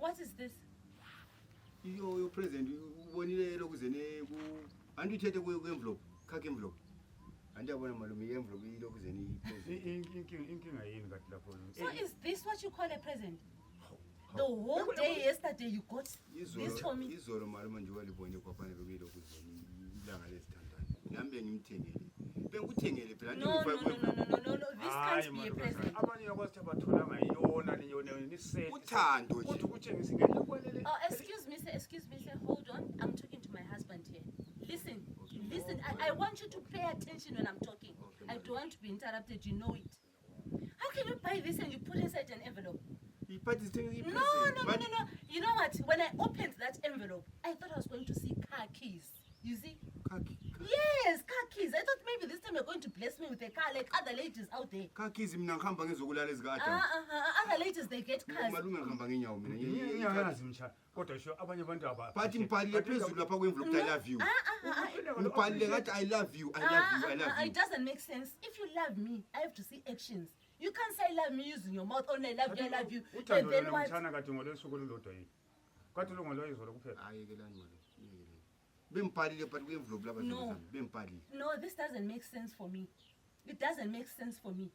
What is this? Your present, ubonile lokuzene ku andithethe ku envelope, khakhe envelope. Andiyabona malume envelope ilokuzene inkinga yini kathi lapho? So is this what you call a present? The whole day yesterday you got this for me. Izolo malume nje walibone kwaphana lokuzene ilanga lesithandayo. Nami ngimthengele. Bengikuthengele phela No. This can't be a present. Abanye yakwathi abathola ngayona leyona nisete. Uthando nje. Uthi ukutshengisa ingane kwalele. Oh, excuse me, sir. Hold on. I'm talking to my husband here. Listen. I want you to pay attention when I'm talking. I don't want to be interrupted. You know it. How can you buy this and you put inside an envelope? No. You know what? When I opened that envelope, I thought I was going to see car keys. You see? Car keys. Yes, car keys. I thought maybe this time you're going to bless me with a car like other ladies out there. Car keys mina ngihamba ngezokulala ezikade. Other ladies they get cars. Malume ngihamba ngenyawo mina. Ngiyazi msha. Kodwa sho abanye abantu aba. But ngibhalile phezulu lapha kwenvelope I love you. Ngibhalile ngathi I love you. It doesn't make sense. If you love me, I have to see actions. You can't say I love me using your mouth only. I love you. And then what? Uthando kathi ngolesuku lolodwa yini? Kathi lo ngolo izolo kuphela. Ayikelani wena. Bembhalile but kwenvelope lapha No. bembhalile. No, this doesn't make sense for me. It doesn't make sense for me.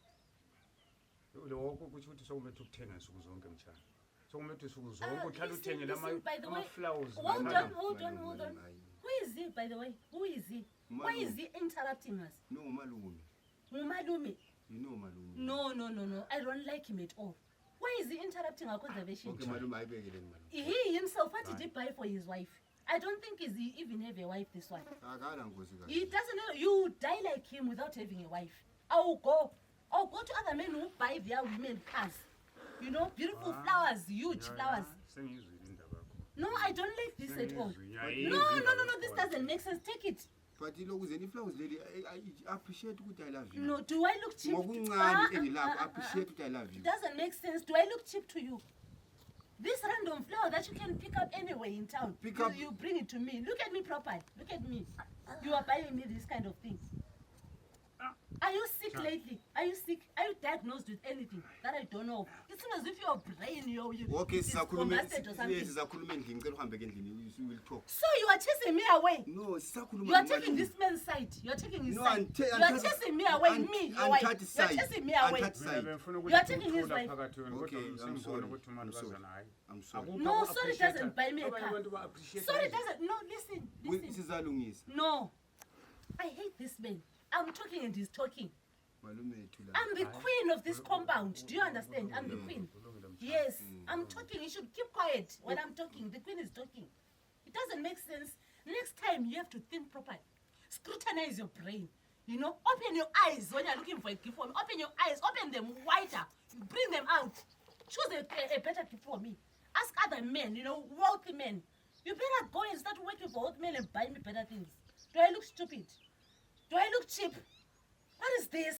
Lo ukuthi sokumethe ukuthenga insuku zonke mtshana. Sokumethe insuku zonke uhlala uthengele ama flowers. Hold on. Who is he, by the way? Who is he? Why is he interrupting us? No, malume. Malume. You know malume. No. I don't like him at all. Why is he interrupting our conversation? Okay, malume ayibekele malume. He himself, what did he buy for his wife? I don't think he even have a wife, this one. Akala ngozi kahle. He doesn't know. You die like him without having a wife. I'll go to other men who buy their women cars. You know, beautiful flowers, huge flowers. No, I don't like this at all. No, this doesn't make sense. Take it. But ilokuzene flowers lady I appreciate ukuthi I love you. No, do I look cheap? Ngokuncane engilapho appreciate ukuthi I love you. It doesn't make sense. Do I look cheap to you? This random flower that you can pick up anywhere in town. You bring it to me. Look at me properly. Look at me. You are buying me this kind of thing. Are you sick lately? Are you sick? Are you diagnosed with anything that I don't know? It seems as if your brain, okay, is combusted or something. We will talk. So you are chasing me away? No, you are taking this man's side. You are taking his side. You are chasing me away. Me, your wife. You are chasing me away. You are taking his wife. Okay, I'm sorry. No, sorry doesn't buy me a car. Sorry doesn't. No, listen. No. I hate this man. I'm talking and he's talking. I'm the queen of this compound. Do you understand? I'm the queen. Yes, I'm talking. You should keep quiet when I'm talking. The queen is talking. It doesn't make sense. Next time you have to think properly. Scrutinize your brain. You know, open your eyes when you're looking for a gift for me. Open your eyes. Open them wider. Bring them out. Choose a better gift for me. Ask other men, wealthy men. You better go and start working for old men and buy me better things. Do I look stupid? Do I look cheap? What is this?